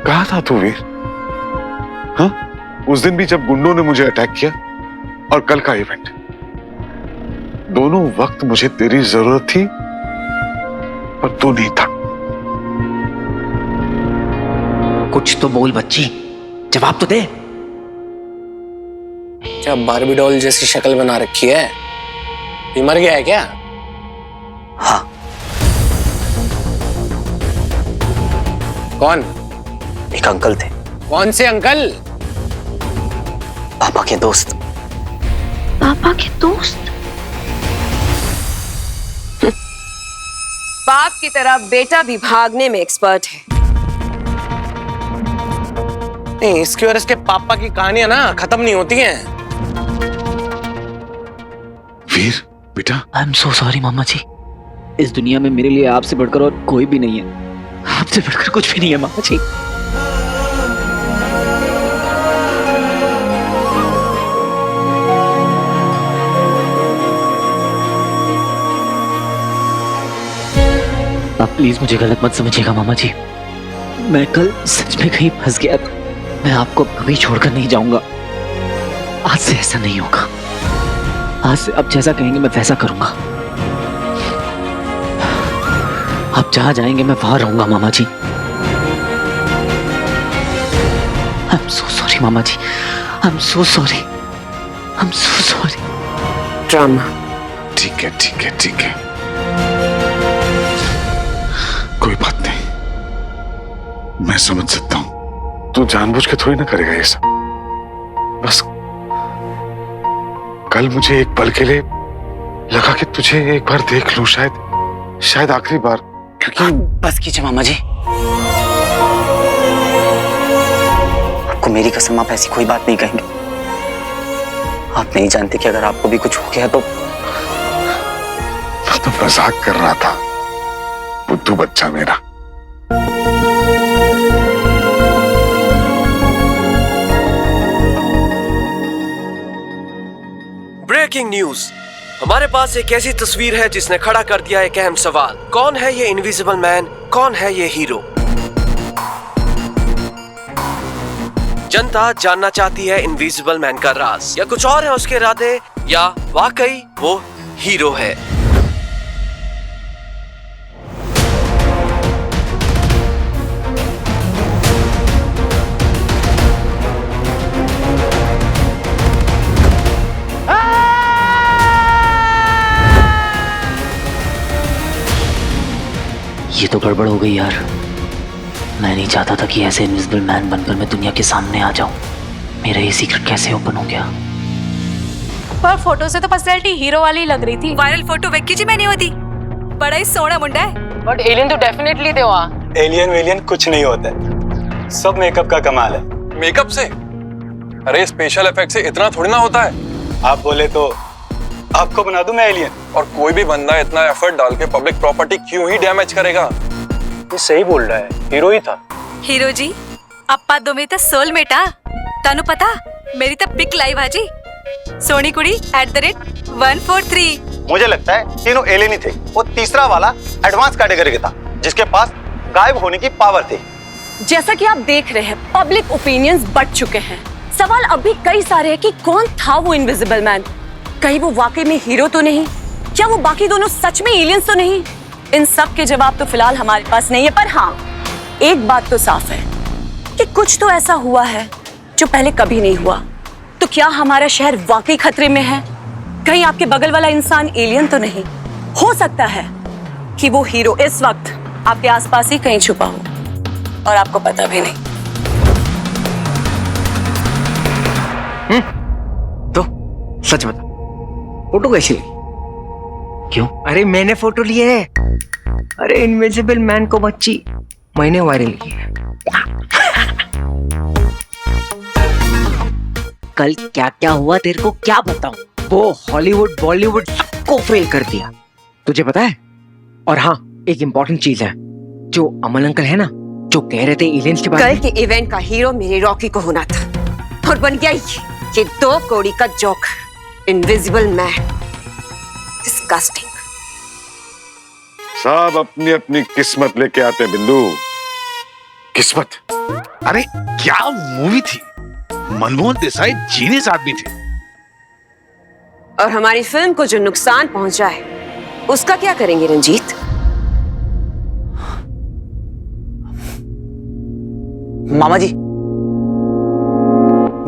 कहा था तू वीर? हाँ, उस दिन भी जब गुंडों ने मुझे अटैक किया और कल का इवेंट, दोनों वक्त मुझे तेरी जरूरत थी पर तू नहीं था। कुछ तो बोल बच्ची, जवाब तो दे। क्या बारबी डॉल जैसी शक्ल बना रखी है? ये मर गया है क्या? हाँ। कौन? एक अंकल थे। कौन से अंकल? पापा के दोस्त। पापा के दोस्त? बाप की तरह बेटा भी भागने में एक्सपर्ट है। नहीं, इसकी और इसके पापा की कहानियां ना खत्म नहीं होती हैं। वीर बेटा, आई एम सो सॉरी मामा जी। इस दुनिया में मेरे लिए आपसे बढ़कर और कोई भी नहीं है। आपसे बढ़कर कुछ भी नहीं है मामा जी। आप प्लीज मुझे गलत मत समझिएगा मामा जी। मैं कल सच में कहीं फंस गया था। मैं आपको कभी छोड़कर नहीं जाऊंगा। आज से ऐसा नहीं होगा। आज से आप जैसा कहेंगे मैं वैसा करूंगा। आप जहां जाएंगे मैं वहां रहूंगा मामा जी। आई एम सो सॉरी मामा जी। I am so sorry. I am so sorry. Drama. ठीक है ठीक है ठीक है, कोई बात नहीं, मैं समझ सकता हूं। तू जानबूझ के थोड़ी ना करेगा ये सब। बस कल मुझे एक पल के लिए लगा कि तुझे एक बार देख लूं, शायद आखिरी बार, क्योंकि बस कीजिए मामा जी। आपको मेरी कसम, आप ऐसी कोई बात नहीं कहेंगे। आप नहीं जानते कि अगर आपको भी कुछ हो गया तो। मैं तो मजाक कर रहा था, बुद्धू बच्चा मेरा। Breaking news. हमारे पास एक ऐसी तस्वीर है जिसने खड़ा कर दिया एक अहम सवाल। कौन है ये इनविजिबल मैन? कौन है ये हीरो? जनता जानना चाहती है इनविजिबल मैन का राज, या कुछ और है उसके इरादे, या वाकई वो हीरो है। ये तो गड़बड़ हो गई यार। मैं नहीं चाहता था कि ऐसे इनविजिबल मैन बनकर मैं दुनिया के सामने आ जाऊं। मेरा ये सीक्रेट कैसे ओपन हो गया? पर फोटो से तो पर्सनैलिटी हीरो वाली लग रही थी। वायरल फोटो वेखी जी मैंने होती। बड़ा ही सोना मुंडा है। बट एलियन तो डेफिनेटली थे वहाँ। एलियन वेलियन कुछ नहीं होता है, सब मेकअप का कमाल है। मेकअप से? अरे स्पेशल इफेक्ट से इतना थोड़ी ना होता है। आप बोले तो आपको बना दूं मैं एलियन। और कोई भी बंदा इतना एफर्ट डाल के पब्लिक प्रॉपर्टी क्यों ही डैमेज करेगा? ये सही बोल रहा है, हीरो ही था। हीरो जी अप्पा दो में तो सोलमेट आ। तानू पता मेरी तो पिक लाइव हाजी सोनी कुड़ी @143। मुझे लगता है तीनों एलियन ही थे। वो तीसरा वाला एडवांस कैटेगरी का था जिसके पास गायब होने की पावर थी। जैसा कि आप देख रहे हैं, पब्लिक ओपिनियंस बढ़ चुके हैं। सवाल अभी कई सारे हैं कि कौन था वो इनविजिबल मैन। कहीं वो वाकई में हीरो तो नहीं? क्या वो बाकी दोनों सच में एलियंस तो नहीं? इन सब के जवाब तो फिलहाल हमारे पास नहीं है, पर हाँ, एक बात तो साफ है कि कुछ तो ऐसा हुआ है जो पहले कभी नहीं हुआ। तो क्या हमारा शहर वाकई खतरे में है? कहीं आपके बगल वाला इंसान एलियन तो नहीं? हो सकता है कि वो हीरो इस वक्त आपके आसपास ही कहीं छुपा हो और आपको पता भी नहीं। तो सच बता, फोटो कैसी ली? क्यों? अरे मैंने फोटो ली है। अरे इनविजिबल मैन को बच्ची मैंने वायरल की है। कल क्या क्या हुआ तेरे को क्या बताऊं? वो हॉलीवुड बॉलीवुड सबको फेल कर दिया, तुझे पता है? और हाँ, एक इम्पोर्टेंट चीज है, जो अमन अंकल है ना, जो कह रहे थे एलियंस के बारे कल में। के इवेंट का हीरो मेरे रॉकी को होना था और बन गया ये 2 कौड़ी का जोकर, इनविजिबल मैन। डिस्गस्टिंग। सब अपनी अपनी किस्मत लेके आते हैं बिंदु। किस्मत। अरे क्या मूवी थी, मनमोहन देसाई जीनियस आदमी थे। और हमारी फिल्म को जो नुकसान पहुंचा है उसका क्या करेंगे रंजीत? मामा जी,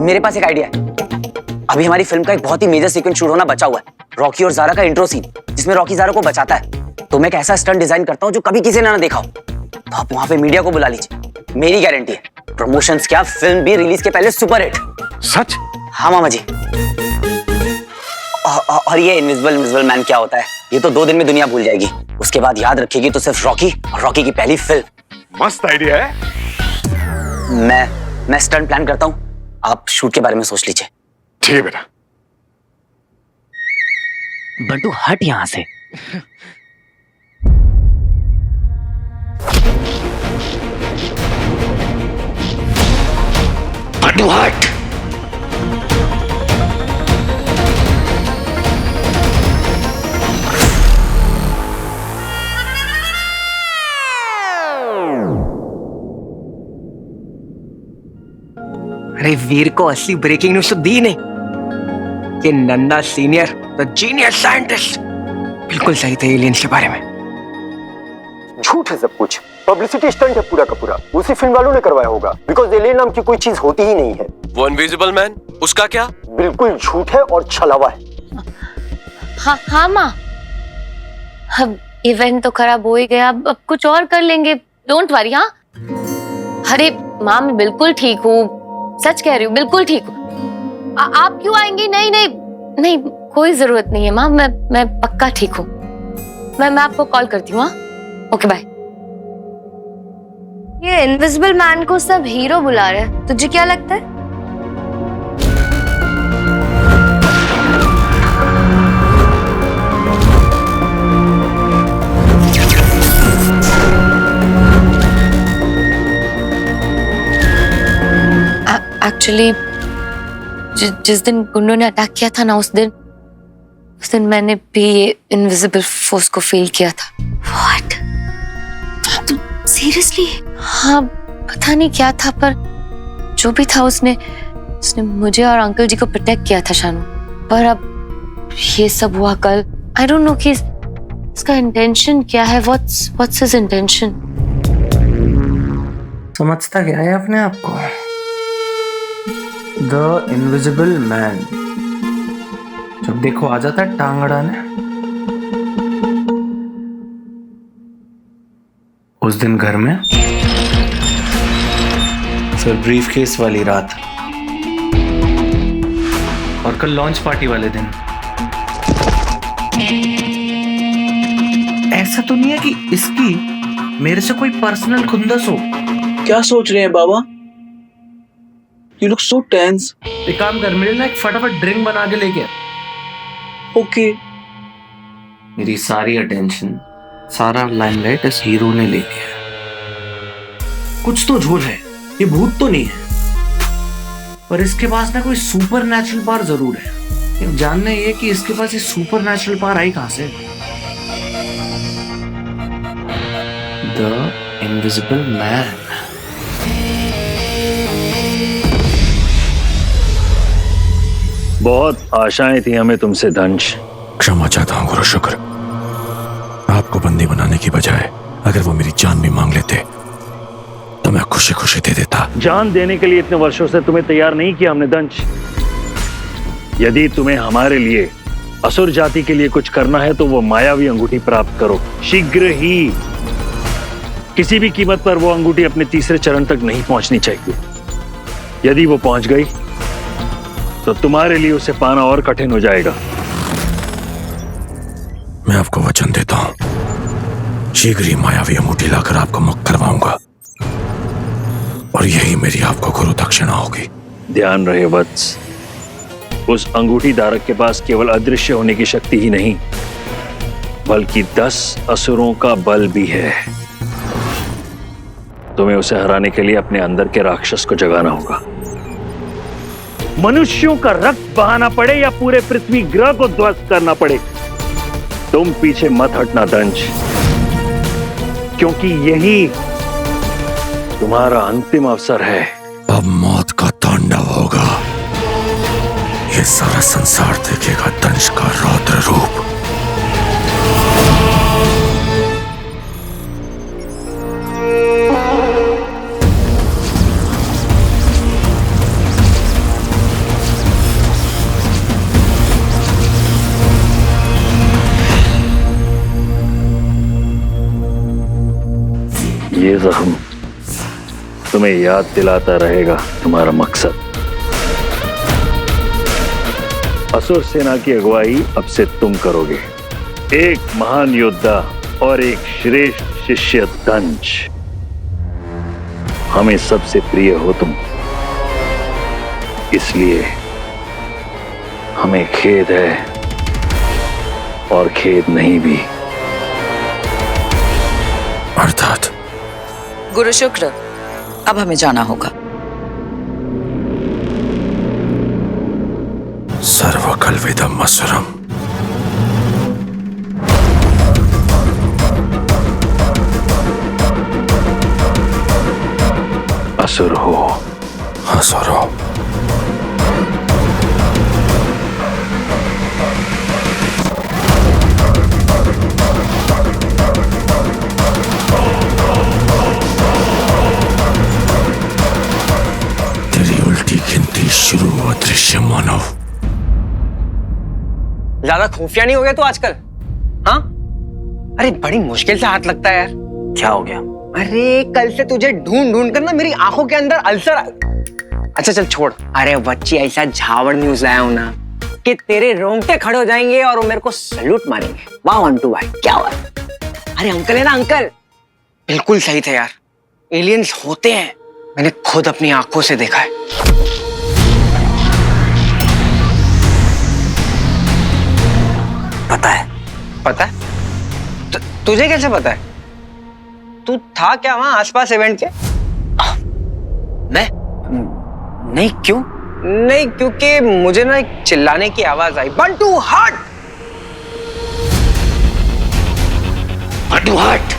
मेरे पास एक आइडिया है। अभी हमारी फिल्म का एक बहुत ही मेजर सीक्वेंस शूट होना बचा हुआ है, रॉकी और ज़ारा का इंट्रो सीन, जिसमें रॉकी ज़ारा को बचाता है। तो मैं एक ऐसा स्टंट डिजाइन करता हूँ जो कभी किसी ने ना देखा हो। तो आप वहां पे मीडिया को बुला लीजिए, मेरी गारंटी है प्रमोशंस क्या, फिल्म भी रिलीज के पहले सुपर हिट। सच? हाँ मामा जी। और ये इनविजिबल मैन क्या होता है, ये तो 2 दिन में दुनिया भूल जाएगी। उसके बाद याद रखेगी तो सिर्फ रॉकी और रॉकी की पहली फिल्म। मस्त आइडिया है। मैं स्टंट प्लान करता हूँ, आप शूट के बारे में सोच लीजिए। ठीक है बेटा। बंटू हट यहां से। बंटू हट। अरे वीर को असली ब्रेकिंग न्यूज तो दी नहीं। ये नन्ना सीनियर द जीनियस साइंटिस्ट बिल्कुल सही थे एलियंस के बारे में। झूठ है सब कुछ, पब्लिसिटी स्टंट है पूरा का पूरा, उसी फिल्म वालों ने करवाया होगा। बिकॉज एलियन नाम की कोई चीज होती ही नहीं है। वो इनविजिबल मैन, उसका क्या? बिल्कुल झूठ है और छलावा है। हाँ माँ, अब इवेंट तो खराब हो ही गया, अब कुछ और कर लेंगे, डोंट वरी। हाँ अरे माँ, मैं बिल्कुल ठीक हूँ, सच कह रही हूँ, बिल्कुल ठीक हूँ। आप क्यों आएंगी? नहीं, कोई जरूरत नहीं है माँ, मैं पक्का ठीक हूँ। मैं आपको कॉल करती हूँ। हाँ ओके बाय। ये इनविजिबल मैन को सब हीरो बुला रहे हैं, तुझे क्या लगता है? एक्चुअली जिस दिन गुंडों ने अटैक किया था ना, उस दिन मैंने भी ये इनविजिबल फोर्स को फील किया था। व्हाट? सीरियसली? हाँ पता नहीं क्या था, पर जो भी था उसने मुझे और अंकल जी को प्रोटेक्ट किया था शानू। पर अब ये सब हुआ कल। आई डोंट नो कि इसका इंटेंशन क्या है। What's his intention? समझता क्या है अपने आप को? The invisible man. जब देखो आ जाता है टांग अड़ाने। उस दिन घर में, फिर ब्रीफ केस वाली रात, और कल लॉन्च पार्टी वाले दिन। ऐसा तो नहीं है कि इसकी मेरे से कोई पर्सनल खुंदस हो। क्या सोच रहे हैं बाबा? You look so tense. एक काम कर, मेरे लिए एक फटाफट ड्रिंक बना के लेके। ओके। मेरी सारी अटेंशन, सारा लाइमलाइट इस हीरो ने ले लिया। कुछ तो झोल है, ये भूत तो नहीं है, पर इसके पास ना कोई सुपर नेचुरल पावर जरूर है। जानना ये कि इसके पास ये सुपर नेचुरल पावर आई कहां से? The invisible man. बहुत आशाएं थी हमें तुमसे दंश। क्षमा चाहता हूँ गुरु शुक्र। आपको बंदी बनाने की बजाय अगर वो मेरी जान भी मांग लेते तो मैं खुशी खुशी दे देता। जान देने के लिए इतने वर्षों से तुम्हें तैयार नहीं किया हमने दंश। यदि तुम्हें हमारे लिए, असुर जाति के लिए कुछ करना है तो वो मायावी अंगूठी प्राप्त करो शीघ्र ही। किसी भी कीमत पर वो अंगूठी अपने तीसरे चरण तक नहीं पहुंचनी चाहिए। यदि वो पहुंच गई तो तुम्हारे लिए उसे पाना और कठिन हो जाएगा। मैं आपको वचन देता हूं, शीघ्र ही मायावी अंगूठी लाकर आपको मुक्त करवाऊंगा, और यही मेरी आपको गुरु दक्षिणा होगी। ध्यान रहे वत्स, उस अंगूठी धारक के पास केवल अदृश्य होने की शक्ति ही नहीं, बल्कि 10 असुरों का बल भी है। तुम्हें उसे हराने के लिए अपने अंदर के राक्षस को जगाना होगा। मनुष्यों का रक्त बहाना पड़े या पूरे पृथ्वी ग्रह को ध्वस्त करना पड़े, तुम पीछे मत हटना दंश। क्योंकि यही तुम्हारा अंतिम अवसर है। अब मौत का तांडव होगा। ये सारा संसार देखेगा दंश का रौद्र रूप। ये जख्म तुम्हें याद दिलाता रहेगा तुम्हारा मकसद। असुर सेना की अगुवाई अब से तुम करोगे। एक महान योद्धा और एक श्रेष्ठ शिष्य दंश। हमें सबसे प्रिय हो तुम, इसलिए हमें खेद है और खेद नहीं भी। अर्थात गुरु शुक्र, अब हमें जाना होगा। सर्वकल्विदम असुरम। असुर हो। असुर हो। गिनती शुरू अदृश्य मानव। ज्यादा खुफिया नहीं हो गया तू आजकल? हाँ, अरे बड़ी मुश्किल से हाथ लगता है यार। क्या हो गया? अरे कल से तुझे ढूंढ ढूंढ कर ना मेरी आंखों के अंदर अल्सर। अच्छा चल छोड़। अरे बच्ची ऐसा झावड़ न्यूज लाया हूं ना कि तेरे रोंगटे खड़े हो जाएंगे और वो मेरे को सैल्यूट मारेंगे। वाह वंटू भाई, क्या हुआ? अरे अंकल है ना अंकल, बिल्कुल सही थे यार। एलियंस होते हैं, मैंने खुद अपनी आंखों से देखा है। पता है? पता है? तुझे कैसे पता है? तू था क्या वहां आसपास इवेंट के? मैं? नहीं, क्यों? नहीं, क्योंकि मुझे ना एक चिल्लाने की आवाज आई, बंटू हट! बंटू हट!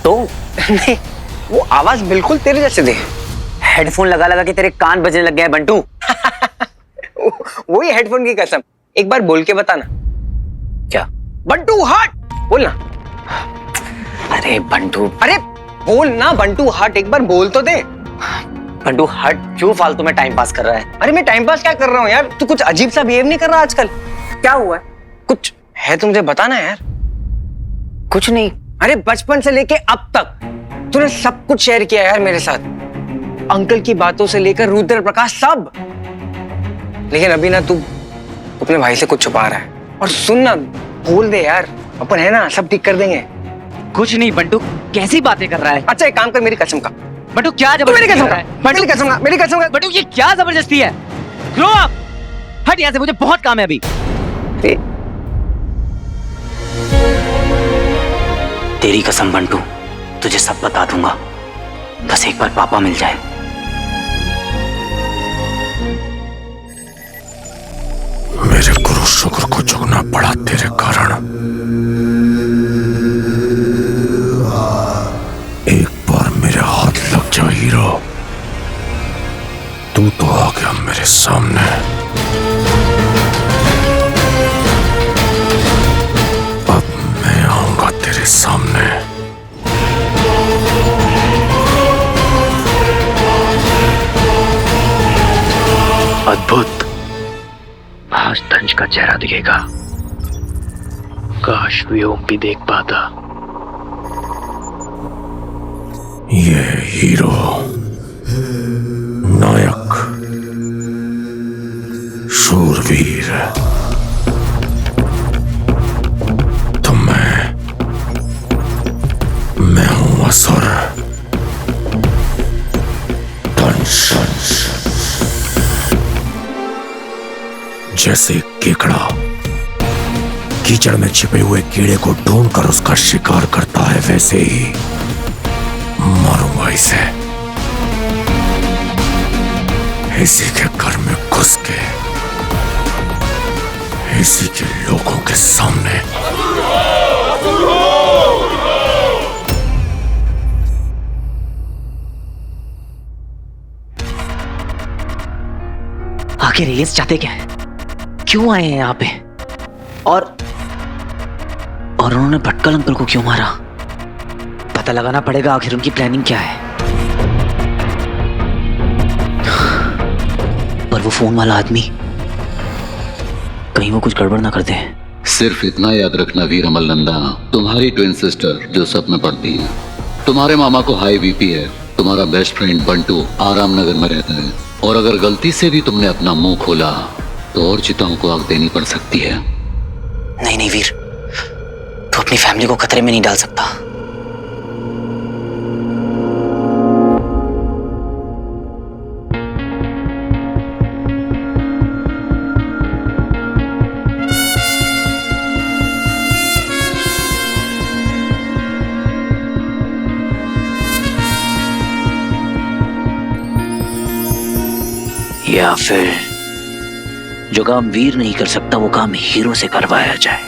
तो नहीं, वो आवाज बिल्कुल तेरे जैसे थी। हेडफोन लगा लगा के तेरे कान बजने लग गए हैं बंटू। वही हेडफोन की कसम। एक बार बोल के बताना। क्या? बंटू हट! बोलना। अरे बंटू, अरे बोल ना बंटू हट, एक बार बोल तो दे। बंटू हट, क्यों फालतू में टाइम पास कर रहा है? अरे मैं टाइम पास क्या कर रहा हूँ यार? तू कुछ अजीब सा बिहेव नहीं कर रहा आजकल? क्या हुआ है? कुछ है तो मुझे बताना यार। कुछ नहीं। अरे बचपन से लेके अब तक तूने सब कुछ शेयर किया यार मेरे साथ। अंकल की बातों से लेकर रुद्र प्रकाश सब। लेकिन अभी ना तू अपने भाई से कुछ छुपा रहा है। और सुन ना, बोल दे यार, अपन है ना, सब ठीक कर देंगे। कुछ नहीं बंटू, कैसी बातें कर रहा है? अच्छा एक काम कर, मेरी कसम का। बंटू क्या जबरदस्ती कर रहा है? मेरी कसम का, मेरी कसम का। बंटू ये क्या जबरदस्ती है? Grow up! हट यहाँ से, मुझे बहुत काम है अभी। तेरी कसम बंटू, तुझे सब बता दूंगा, बस एक बार पापा मिल जाए। मेरे गुरु शुक्र को झुकना पड़ा तेरे कारण। एक बार मेरे हाथ लग जा हीरो, तू तो आ गया मेरे सामने। अब मैं आऊंगा तेरे सामने। अद्भुत। आज दंश का चेहरा दिखेगा। काश व्योम भी देख पाता। ये हीरो, नायक, शूरवीर, तो मैं हूं असुर दंश। जैसे केकड़ा कीचड़ में छिपे हुए कीड़े को ढूंढकर उसका शिकार करता है, वैसे ही मारूंगा इसे। इसी के घर में घुस के इसी के लोगों के सामने। आखिर एलियंस चाहते क्या है? क्यों आए हैं यहाँ पे? और उन्होंने भटकल अंकल को क्यों मारा? पता लगाना पड़ेगा आखिर उनकी प्लानिंग क्या है। पर वो फोन वाला आदमी, कहीं वो कुछ गड़बड़ ना कर दे। सिर्फ इतना याद रखना वीर अमलनंदा, तुम्हारी ट्विन सिस्टर जो सब में पढ़ती है, तुम्हारे मामा को हाई बीपी है, तुम्हारा बेस्ट फ्रेंड बंटू आराम नगर में रहता है, और अगर गलती से भी तुमने अपना मुंह खोला तो और चिताओं को आग देनी पड़ सकती है। नहीं नहीं वीर, तू अपनी फैमिली को खतरे में नहीं डाल सकता। या फिर जो काम वीर नहीं कर सकता वो काम हीरो से करवाया जाए।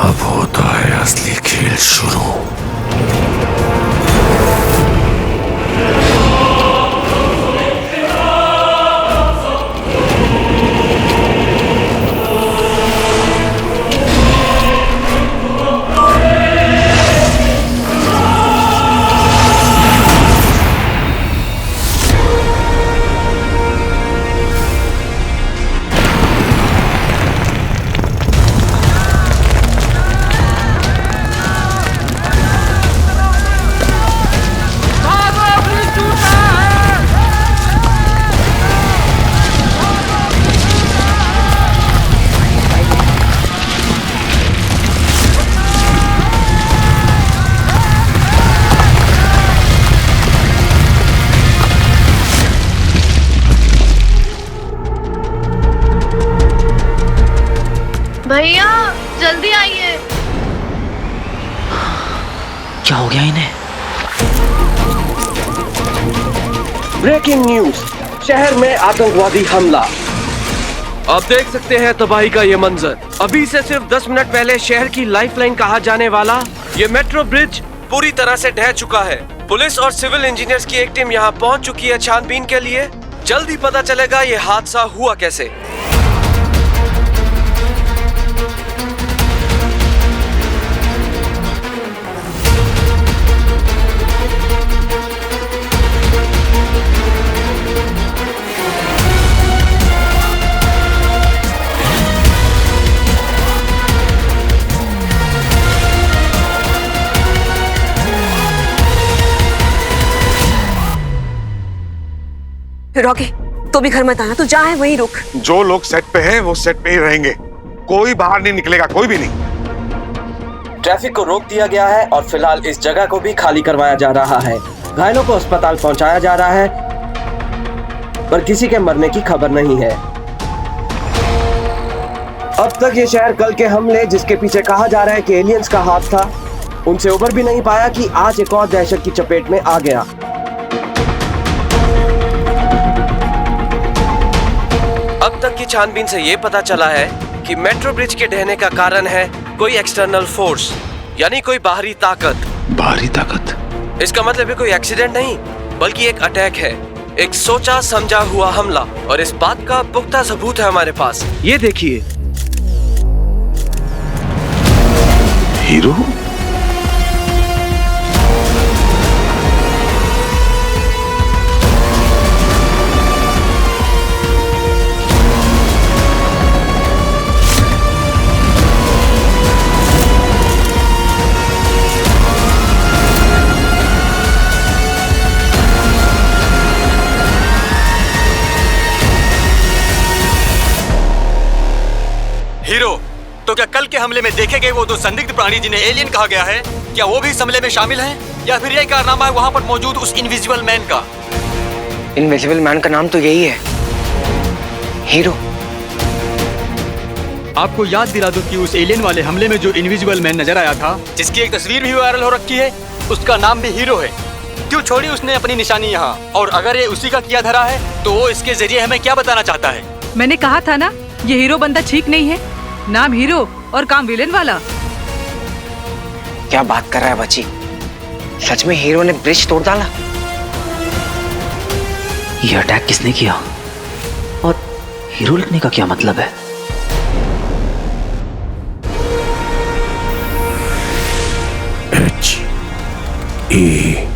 अब होता है असली खेल शुरू। भैया जल्दी आइए। क्या हो गया इन्हें? ब्रेकिंग न्यूज, शहर में आतंकवादी हमला। आप देख सकते हैं तबाही का ये मंजर। अभी से सिर्फ 10 मिनट पहले शहर की लाइफलाइन कहा जाने वाला ये मेट्रो ब्रिज पूरी तरह से ढह चुका है। पुलिस और सिविल इंजीनियर्स की एक टीम यहाँ पहुँच चुकी है छानबीन के लिए। जल्दी पता चलेगा ये हादसा हुआ कैसे। रॉकी, तो भी घर मत आना, तू जहाँ है वहीं रुक। जो लोग सेट पे हैं वो सेट पे ही रहेंगे, कोई बाहर नहीं निकलेगा, कोई भी नहीं। ट्रैफिक को रोक दिया गया है और फिलहाल इस जगह को भी खाली करवाया जा रहा है। घायलों को अस्पताल पहुंचाया जा रहा है, पर किसी के मरने की खबर नहीं है। अब तक ये शहर कल के हमले, जिसके पीछे कहा जा रहा है कि एलियंस का हाथ था, उनसे उबर भी नहीं पाया कि आज एक और दहशत की चपेट में आ गया। अब तक की छानबीन से ये पता चला है कि मेट्रो ब्रिज के ढहने का कारण है कोई एक्सटर्नल फोर्स, यानी कोई बाहरी ताकत। बाहरी ताकत? इसका मतलब है कोई एक्सीडेंट नहीं, बल्कि एक अटैक है, एक सोचा समझा हुआ हमला। और इस बात का पुख्ता सबूत है हमारे पास। ये देखिए। हीरो? तो क्या कल के हमले में देखे गए वो दो संदिग्ध प्राणी जिन्हें एलियन कहा गया है, क्या वो भी इस हमले में शामिल हैं? या फिर यही कारनामा है वहां पर मौजूद उस इनविजिबल मैन का? इनविजिबल मैन का नाम तो यही है, हीरो। आपको याद दिला दूं कि उस एलियन वाले हमले में जो इनविजिबल मैन नजर आया था, जिसकी एक तस्वीर भी वायरल हो रखी है, उसका नाम भी हीरो है। क्यों छोड़ी उसने अपनी निशानी यहाँ? और अगर ये उसी का किया धरा है तो वो इसके जरिए हमें क्या बताना चाहता है? मैंने कहा था ना, ये हीरो बंदा ठीक नहीं है। नाम हीरो और काम विलेन वाला। क्या बात कर रहा है बच्ची? सच में हीरो ने ब्रिज तोड़ डाला? ये अटैक किसने किया और हीरो लिखने का क्या मतलब है? HE